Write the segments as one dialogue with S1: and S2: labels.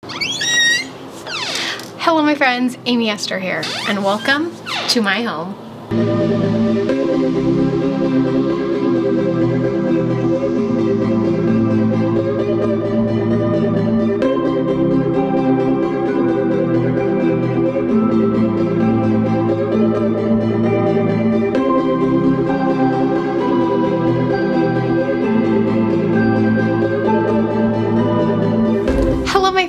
S1: Hello my friends, Amy Esther here, and welcome to my home.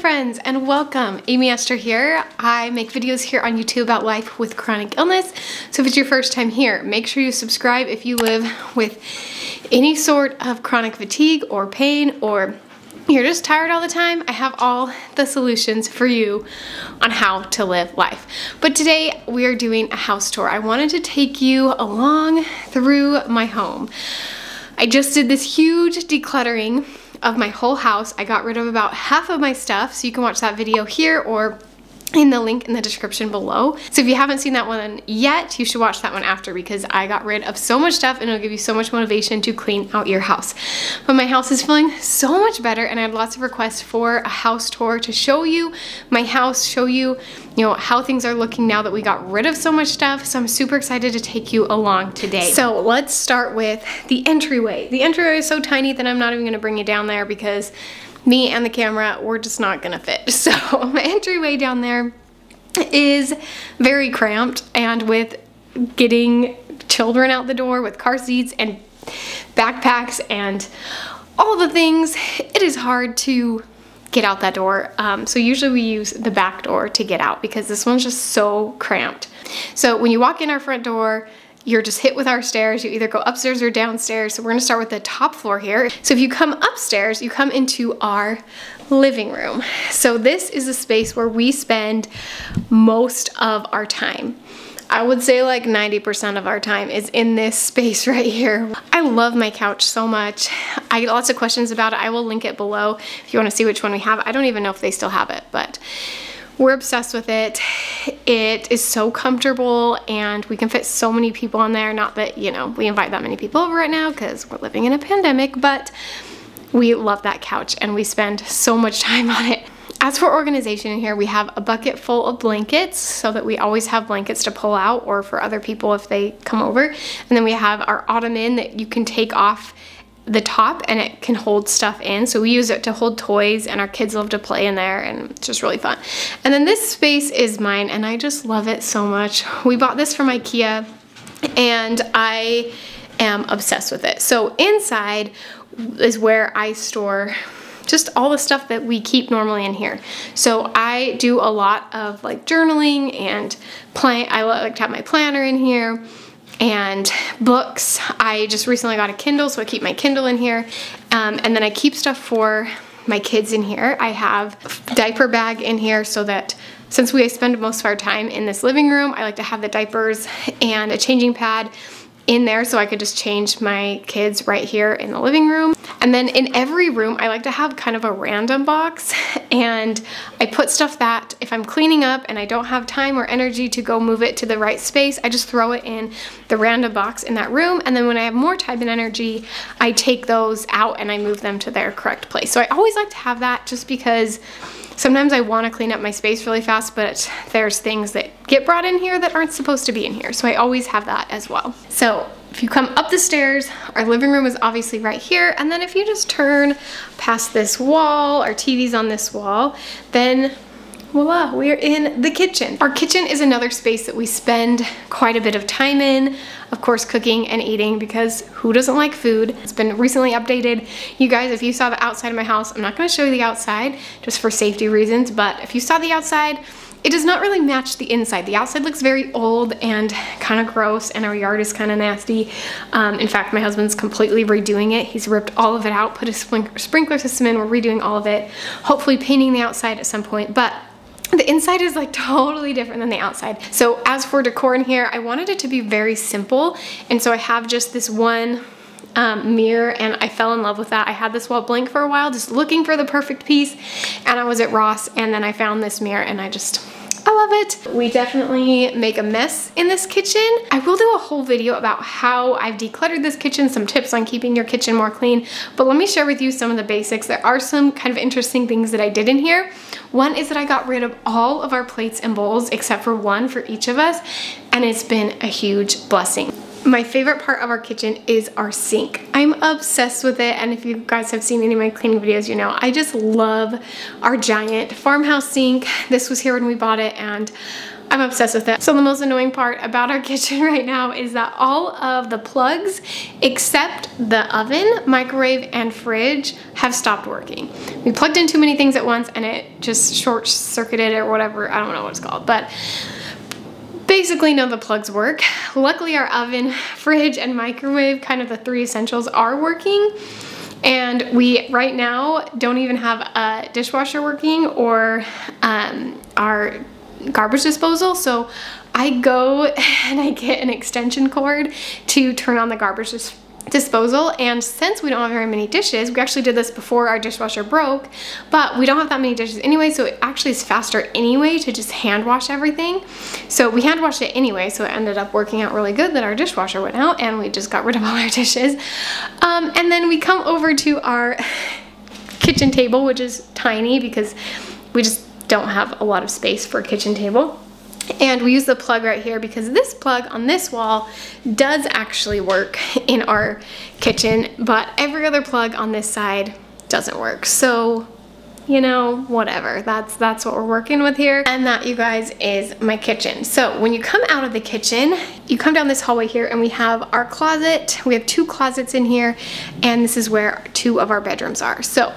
S1: Friends, and welcome. Amy Esther here. I make videos here on YouTube about life with chronic illness. So if it's your first time here, make sure you subscribe if you live with any sort of chronic fatigue or pain, or you're just tired all the time. I have all the solutions for you on how to live life. But today we are doing a house tour. I wanted to take you along through my home. I just did this huge decluttering of my whole house. I got rid of about half of my stuff, so you can watch that video here or in the link in the description below. So if you haven't seen that one yet, you should watch that one after, because I got rid of so much stuff and it'll give you so much motivation to clean out your house. But my house is feeling so much better, and I had lots of requests for a house tour to show you my house, show you, how things are looking now that we got rid of so much stuff. So I'm super excited to take you along today. So let's start with the entryway. The entryway is so tiny that I'm not even gonna bring you down there because me and the camera, we're just not gonna fit. So my entryway down there is very cramped, and with getting children out the door with car seats and backpacks and all the things, it is hard to get out that door. So usually we use the back door to get out because this one's just so cramped. So when you walk in our front door, you're just hit with our stairs. You either go upstairs or downstairs. So we're gonna start with the top floor here. So if you come upstairs, you come into our living room. So this is a space where we spend most of our time. I would say like 90% of our time is in this space right here. I love my couch so much. I get lots of questions about it. I will link it below if you wanna see which one we have. I don't even know if they still have it, but we're obsessed with it. It is so comfortable, and we can fit so many people on there. Not that, we invite that many people over right now because we're living in a pandemic, but we love that couch and we spend so much time on it. As for organization in here, we have a bucket full of blankets so that we always have blankets to pull out, or for other people if they come over. And then we have our ottoman that you can take off the top and it can hold stuff in. So we use it to hold toys, and our kids love to play in there, and it's just really fun. And then this space is mine, and I just love it so much. We bought this from IKEA and I am obsessed with it. So inside is where I store just all the stuff that we keep normally in here. So I do a lot of like journaling and I like to have my planner in here, and books. I just recently got a Kindle, so I keep my Kindle in here. And then I keep stuff for my kids in here. I have a diaper bag in here so that since we spend most of our time in this living room, I like to have the diapers and a changing pad in there so I could just change my kids right here in the living room. And then in every room, I like to have kind of a random box, and I put stuff that if I'm cleaning up and I don't have time or energy to go move it to the right space, I just throw it in the random box in that room. And then when I have more time and energy, I take those out and I move them to their correct place. So I always like to have that, just because sometimes I want to clean up my space really fast, but there's things that get brought in here that aren't supposed to be in here. So I always have that as well. So if you come up the stairs, our living room is obviously right here. And then if you just turn past this wall, our TV's on this wall, then voila, we're in the kitchen. Our kitchen is another space that we spend quite a bit of time in, of course, cooking and eating, because who doesn't like food? It's been recently updated. You guys, if you saw the outside of my house, I'm not gonna show you the outside just for safety reasons, but if you saw the outside, it does not really match the inside. The outside looks very old and kind of gross, and our yard is kind of nasty. In fact, my husband's completely redoing it. He's ripped all of it out, put a sprinkler system in, we're redoing all of it, hopefully painting the outside at some point. But the inside is like totally different than the outside. So as for decor in here, I wanted it to be very simple. And so I have just this one mirror, and I fell in love with that. I had this wall blank for a while, just looking for the perfect piece. And I was at Ross, and then I found this mirror, and I just I love it. We definitely make a mess in this kitchen. I will do a whole video about how I've decluttered this kitchen, some tips on keeping your kitchen more clean, but let me share with you some of the basics. There are some kind of interesting things that I did in here. One is that I got rid of all of our plates and bowls except for one for each of us, and it's been a huge blessing. My favorite part of our kitchen is our sink. I'm obsessed with it, and if you guys have seen any of my cleaning videos, you know I just love our giant farmhouse sink. This was here when we bought it, and I'm obsessed with it. So the most annoying part about our kitchen right now is that all of the plugs except the oven, microwave, and fridge have stopped working. We plugged in too many things at once and it just short-circuited or whatever. I don't know what it's called, but basically none of the plugs work. Luckily our oven, fridge, and microwave, kind of the three essentials, are working. And we right now don't even have a dishwasher working or our garbage disposal. So I go and I get an extension cord to turn on the garbage disposal, and since we don't have very many dishes, we actually did this before our dishwasher broke, but we don't have that many dishes anyway, so it actually is faster anyway to just hand wash everything. So we hand washed it anyway, so it ended up working out really good that our dishwasher went out and we just got rid of all our dishes. And then we come over to our kitchen table, which is tiny because we just don't have a lot of space for a kitchen table. And we use the plug right here because this plug on this wall does actually work in our kitchen, but every other plug on this side doesn't work. So, you know, whatever. That's what we're working with here. And that, you guys, is my kitchen. So when you come out of the kitchen, you come down this hallway here and we have our closet. We have two closets in here, and this is where two of our bedrooms are. So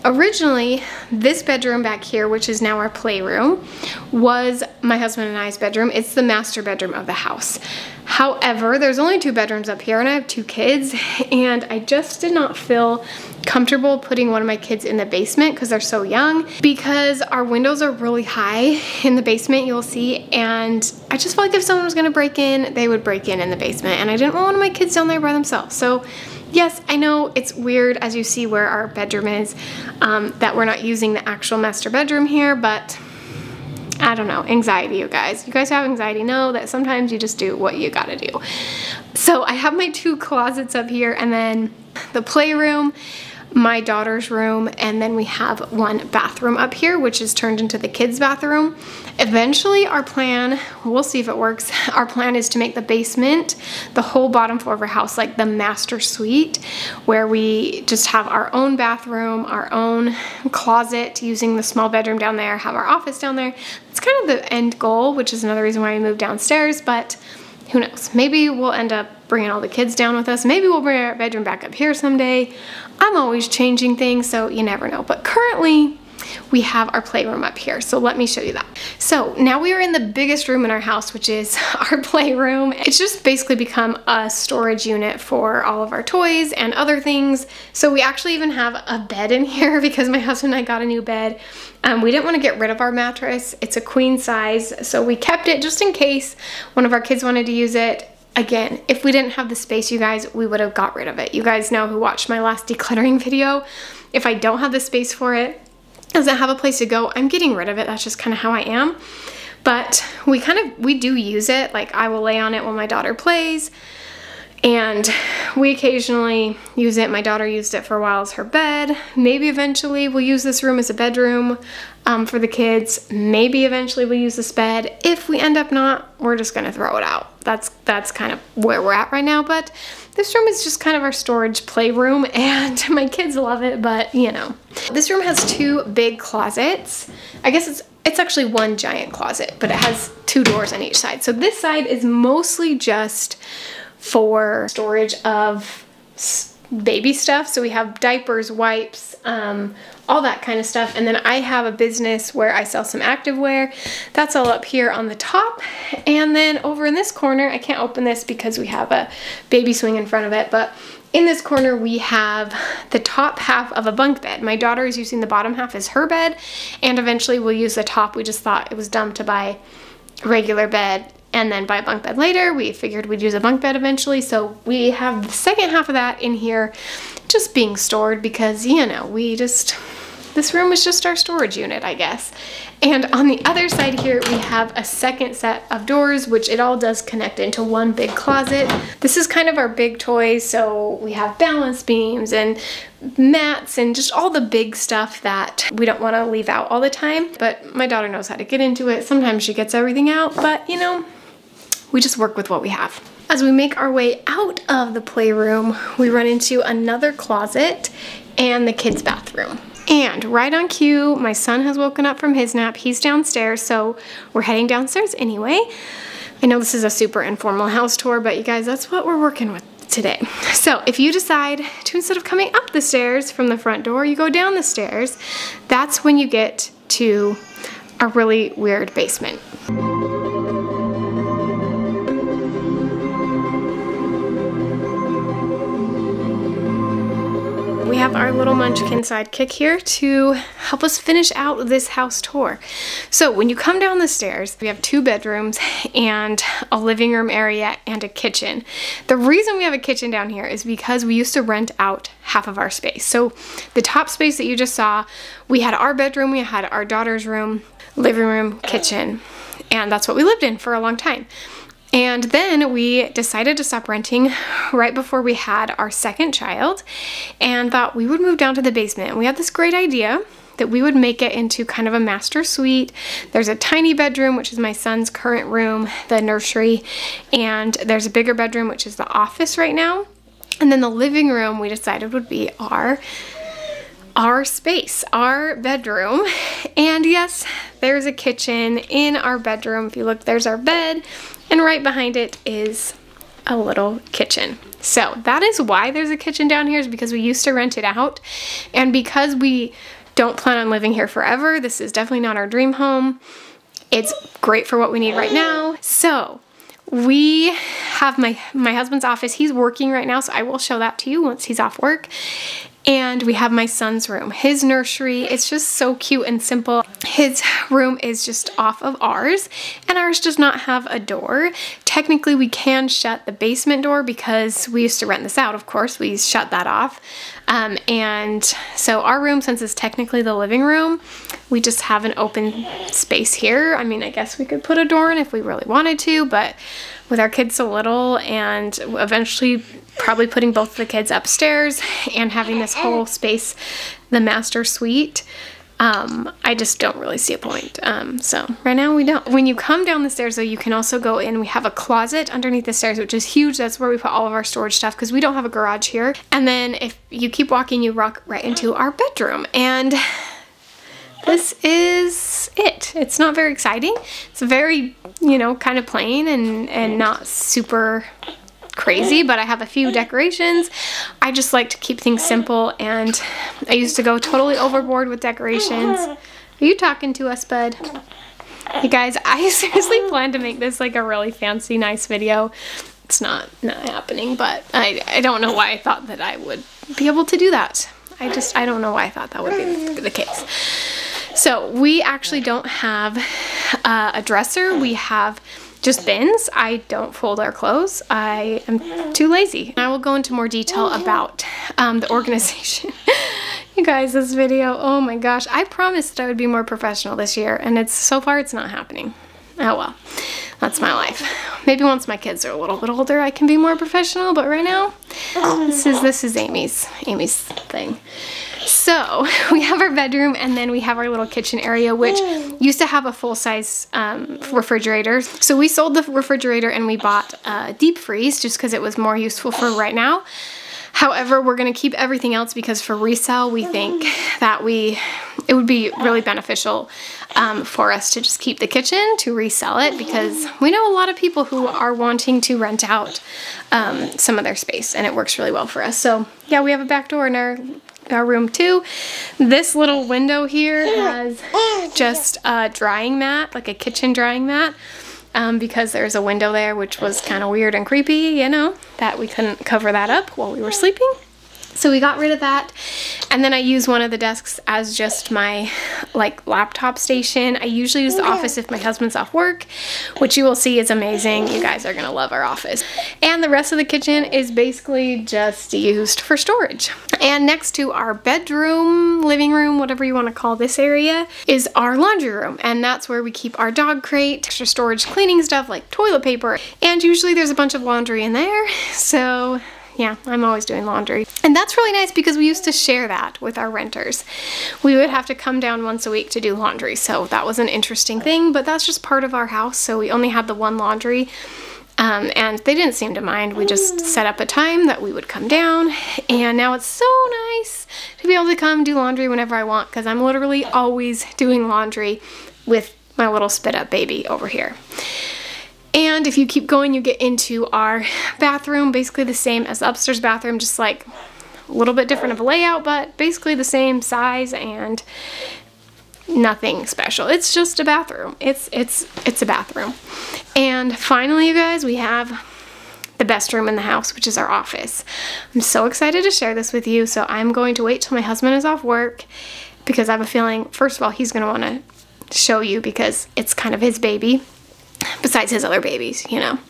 S1: originally, this bedroom back here, which is now our playroom, was my husband and I's bedroom. It's the master bedroom of the house. However, there's only two bedrooms up here and I have two kids, and I just did not feel comfortable putting one of my kids in the basement because they're so young, because our windows are really high in the basement, you'll see, and I just felt like if someone was gonna break in, they would break in the basement, and I didn't want one of my kids down there by themselves. So yes, I know it's weird as you see where our bedroom is, that we're not using the actual master bedroom here, but I don't know, anxiety, you guys. You guys have anxiety, know that sometimes you just do what you gotta do. So I have my two closets up here, and then the playroom, my daughter's room, and then we have one bathroom up here, which is turned into the kids' bathroom. Eventually, our plan, we'll see if it works, our plan is to make the basement, the whole bottom floor of our house, like the master suite, where we just have our own bathroom, our own closet, using the small bedroom down there, have our office down there. It's kind of the end goal, which is another reason why we moved downstairs, but who knows? Maybe we'll end up bringing all the kids down with us. Maybe we'll bring our bedroom back up here someday. I'm always changing things, so you never know. But currently, we have our playroom up here, so let me show you that. So now we are in the biggest room in our house, which is our playroom. It's just basically become a storage unit for all of our toys and other things. So we actually even have a bed in here because my husband and I got a new bed. We didn't want to get rid of our mattress. It's a queen size, so we kept it just in case one of our kids wanted to use it. Again, if we didn't have the space, you guys, we would have got rid of it. You guys know, who watched my last decluttering video, if I don't have the space for it, doesn't have a place to go, I'm getting rid of it. That's just kind of how I am. But we do use it. Like, I will lay on it when my daughter plays, and we occasionally use it. My daughter used it for a while as her bed. Maybe eventually we'll use this room as a bedroom for the kids. Maybe eventually we'll use this bed. If we end up not, we're just gonna throw it out. That's kind of where we're at right now. But this room is just kind of our storage playroom, and my kids love it, but you know. This room has two big closets. I guess it's actually one giant closet, but it has two doors on each side. So this side is mostly just for storage of baby stuff. So we have diapers, wipes, all that kind of stuff. And then I have a business where I sell some activewear. That's all up here on the top. And then over in this corner, I can't open this because we have a baby swing in front of it, but in this corner we have the top half of a bunk bed. My daughter is using the bottom half as her bed, and eventually we'll use the top. We just thought it was dumb to buy a regular bed and then buy a bunk bed later. We figured we'd use a bunk bed eventually, so we have the second half of that in here just being stored because, you know, we just this room is just our storage unit, I guess. And on the other side here, we have a second set of doors, which it all does connect into one big closet. This is kind of our big toys, so we have balance beams and mats and just all the big stuff that we don't want to leave out all the time. But my daughter knows how to get into it. Sometimes she gets everything out, but you know, we just work with what we have. As we make our way out of the playroom, we run into another closet and the kids' bathroom. And right on cue, my son has woken up from his nap. He's downstairs, so we're heading downstairs anyway. I know this is a super informal house tour, but you guys, that's what we're working with today. So if you decide to, instead of coming up the stairs from the front door, you go down the stairs, that's when you get to a really weird basement. We have our little munchkin sidekick here to help us finish out this house tour. So when you come down the stairs, we have 2 bedrooms and a living room area and a kitchen. The reason we have a kitchen down here is because we used to rent out half of our space. So the top space that you just saw, we had our bedroom, we had our daughter's room, living room, kitchen, and that's what we lived in for a long time. And then we decided to stop renting right before we had our second child and thought we would move down to the basement. And we had this great idea that we would make it into kind of a master suite. There's a tiny bedroom, which is my son's current room, the nursery, and there's a bigger bedroom, which is the office right now. And then the living room we decided would be our space, our bedroom. And yes, there's a kitchen in our bedroom. If you look, there's our bed, and right behind it is a little kitchen. So that is why there's a kitchen down here, is because we used to rent it out. And because we don't plan on living here forever, this is definitely not our dream home. It's great for what we need right now. So we have my husband's office. He's working right now, so I will show that to you once he's off work. And we have my son's room, his nursery. It's just so cute and simple. His room is just off of ours, and ours does not have a door. Technically, we can shut the basement door because we used to rent this out, of course. We shut that off. And so our room, since it's technically the living room, we just have an open space here. I mean, I guess we could put a door in if we really wanted to, but with our kids so little and eventually probably putting both the kids upstairs and having this whole space, the master suite, I just don't really see a point. So right now we don't. When you come down the stairs though, you can also go in. We have a closet underneath the stairs, which is huge. That's where we put all of our storage stuff because we don't have a garage here. And then if you keep walking, you walk right into our bedroom. And this is it. It's not very exciting. It's very, you know, kind of plain and not super crazy, but I have a few decorations. I just like to keep things simple, and I used to go totally overboard with decorations. Are you talking to us, bud? You guys, I seriously plan to make this like a really fancy, nice video. It's not happening, but I don't know why I thought that I would be able to do that. I don't know why I thought that would be the case. So we actually don't have a dresser. We have just bins. I don't fold our clothes. I am too lazy. I will go into more detail about the organization. You guys, this video, oh my gosh. I promised I would be more professional this year, and so far it's not happening. Oh well, that's my life. Maybe once my kids are a little bit older, I can be more professional, but right now, this is Amy's thing. So we have our bedroom, and then we have our little kitchen area, which used to have a full-size refrigerator. So we sold the refrigerator and we bought a deep freeze just because it was more useful for right now. However, we're going to keep everything else because for resale, we think that it would be really beneficial for us to just keep the kitchen to resell it, because we know a lot of people who are wanting to rent out some of their space, and it works really well for us. So yeah, we have a back door in our room too. This little window here has just a drying mat, like a kitchen drying mat. Because there's a window there, which was kind of weird and creepy, you know, that we couldn't cover that up while we were sleeping. So we got rid of that, and then I use one of the desks as just my like laptop station. I usually use the office if my husband's off work, which you will see is amazing. You guys are gonna love our office. And the rest of the kitchen is basically just used for storage. And next to our bedroom, living room, whatever you want to call this area, is our laundry room. And that's where we keep our dog crate, extra storage cleaning stuff like toilet paper. And usually there's a bunch of laundry in there. So yeah, I'm always doing laundry. And that's really nice because we used to share that with our renters. We would have to come down once a week to do laundry, so that was an interesting thing, but that's just part of our house, so we only had the one laundry, and they didn't seem to mind. We just set up a time that we would come down, and now it's so nice to be able to come do laundry whenever I want, because I'm literally always doing laundry with my little spit up baby over here. And if you keep going, you get into our bathroom, basically the same as the upstairs bathroom, just like a little bit different of a layout, but basically the same size and nothing special. It's just a bathroom. It's a bathroom. And finally, you guys, we have the best room in the house, which is our office. I'm so excited to share this with you, so I'm going to wait till my husband is off work because I have a feeling, first of all, he's going to want to show you because it's kind of his baby. Besides his other babies, you know.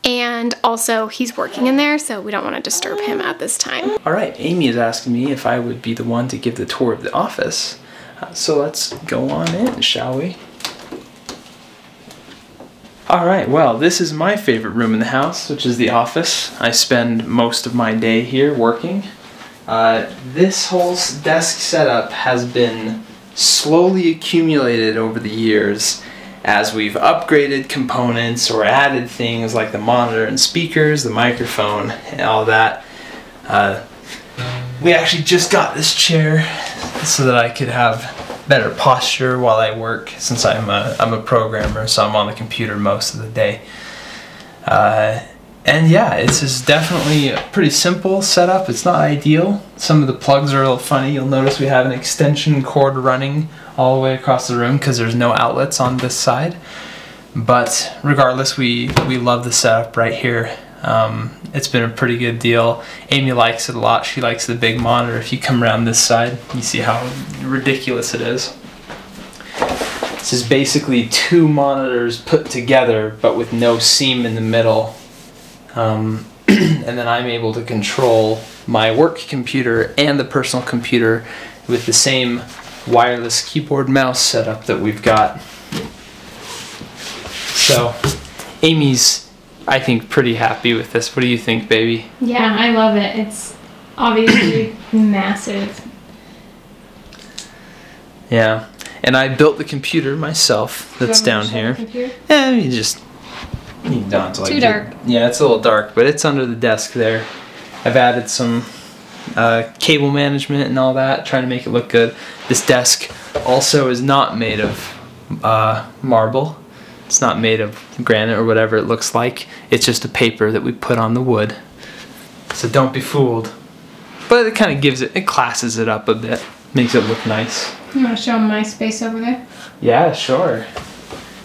S1: And also he's working in there, so we don't want to disturb him at this time.
S2: All right, Amy is asking me if I would be the one to give the tour of the office. So let's go on in, shall we? All right, well, this is my favorite room in the house, which is the office. I spend most of my day here working. This whole desk setup has been slowly accumulated over the years as we've upgraded components or added things like the monitor and speakers, the microphone, and all that. We actually just got this chair so that I could have better posture while I work, since I'm a programmer, so I'm on the computer most of the day. And yeah, it's just definitely a pretty simple setup. It's not ideal. Some of the plugs are a little funny. You'll notice we have an extension cord running all the way across the room because there's no outlets on this side. But regardless, we love the setup right here. It's been a pretty good deal. Amy likes it a lot. She likes the big monitor. If you come around this side, you see how ridiculous it is. This is basically two monitors put together, but with no seam in the middle. And then I'm able to control my work computer and the personal computer with the same wireless keyboard mouse setup that we've got. So Amy's, I think, pretty happy with this. What do you think, baby?
S1: Yeah, I love it. It's obviously massive.
S2: Yeah, and I built the computer myself that's down here. Yeah, you just need down to like
S1: too dark.
S2: Yeah, it's a little dark, but it's under the desk there. I've added some cable management and all that, trying to make it look good. This desk also is not made of marble. It's not made of granite or whatever it looks like. It's just a paper that we put on the wood. So don't be fooled. But it kind of gives it classes it up a bit. Makes it look nice.
S1: You want to show them my space over there?
S2: Yeah, sure.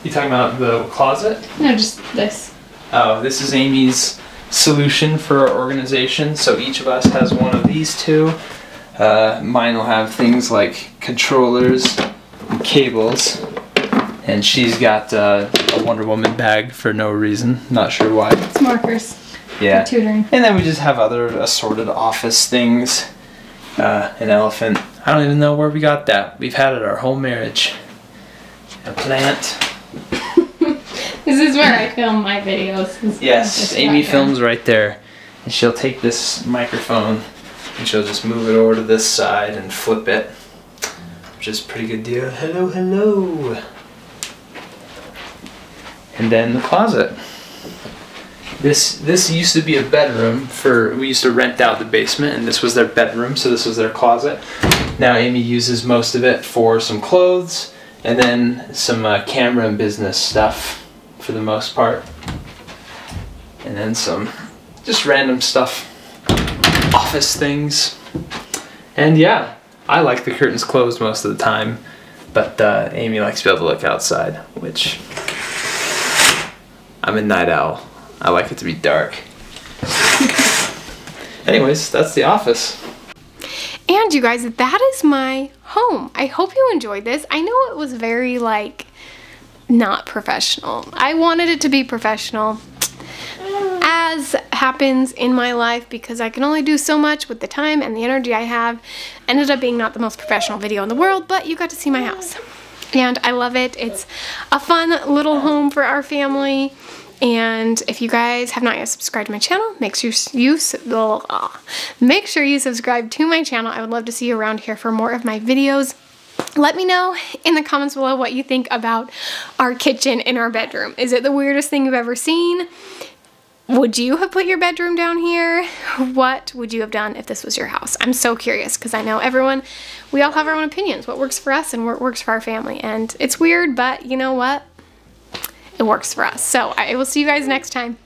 S2: You talking about the closet?
S1: No, just this.
S2: Oh, this is Amy's solution for our organization. So each of us has one of these two. Mine will have things like controllers and cables. And she's got a Wonder Woman bag for no reason. Not sure why.
S1: It's markers.
S2: Yeah.
S1: For tutoring.
S2: And then we just have other assorted office things. An elephant. I don't even know where we got that. We've had it our whole marriage. A plant.
S1: This is where I film my videos.
S2: Yes, Amy films right there. And she'll take this microphone and she'll just move it over to this side and flip it. Which is a pretty good deal. Hello, hello. And then the closet. This used to be a bedroom we used to rent out the basement, and this was their bedroom, so this was their closet. Now Amy uses most of it for some clothes and then some camera and business stuff for the most part. And then some just random stuff, office things. And yeah, I like the curtains closed most of the time, but Amy likes to be able to look outside, which I'm a night owl. I like it to be dark. Anyways, that's the office.
S1: And you guys, that is my home. I hope you enjoyed this. I know it was very like not professional. I wanted it to be professional, as happens in my life because I can only do so much with the time and the energy I have. Ended up being not the most professional video in the world, but you got to see my house. And I love it. It's a fun little home for our family. And if you guys have not yet subscribed to my channel, make sure you subscribe to my channel. I would love to see you around here for more of my videos. Let me know in the comments below what you think about our kitchen in our bedroom. Is it the weirdest thing you've ever seen? Would you have put your bedroom down here? What would you have done if this was your house? I'm so curious because I know we all have our own opinions. What works for us and what works for our family. And it's weird, but you know what? It works for us. So I will see you guys next time.